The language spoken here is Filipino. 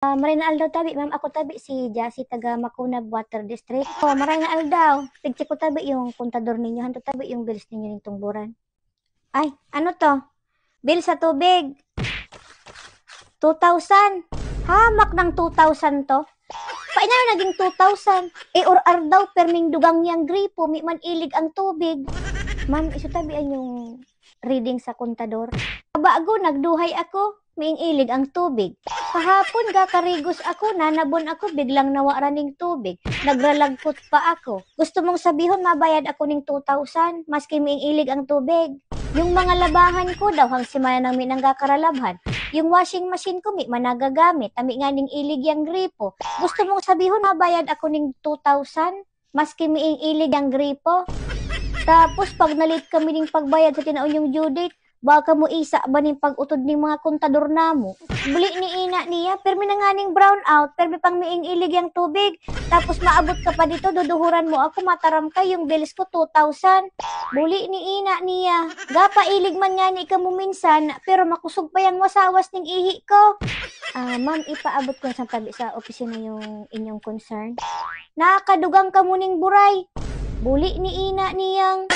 Marina Aldaw tabi, ma'am. Ako tabi si Jassy taga Macunab Water District. Marina Aldaw. Pigcheck ko tabi yung kontador ninyo. Hanto tabi yung bills ninyo ning tungburan. Ay, ano to? Bill sa tubig. 2,000. Hamak ng 2,000 to. Paano na naging 2,000? Or daw perming dugang niyang gripo, may man ilig ang tubig. Ma'am, isutabian yung reading sa kontador. Bago, nagduhay ako, may ilig ang tubig. Kahapon, gakarigos ako, nanabon ako, biglang nawa raning tubig. Nagralagkot pa ako. Gusto mong sabihon, mabayad ako ning 2,000, maski may ilig ang tubig. Yung mga labahan ko daw, hang simana namin ang gakaralabhan. Yung washing machine ko, may managagamit, ami nga ning ilig yung gripo. Gusto mong sabihon, mabayad ako ning 2,000, maski may ilig ang gripo. Tapos, pag nalit kami ning pagbayad sa tinaon yung due date, baka mo isa ba ning pag-utod ning mga kontador namo. Buli ni ina niya, permi na nga ning brown out, permi pang miing ilig yung tubig. Tapos maabot ka pa dito, duduhuran mo ako, mataram ka, yung bills ko 2,000. Buli ni ina niya, gapa ilig man nga ni ka mo minsan, pero makusog pa yung wasawas ning ihi ko. Ma'am, ipaabot ko sa tabi sa opisina yung inyong concern. Nakakadugang ka mo ning buray. Buli ni ina niyang.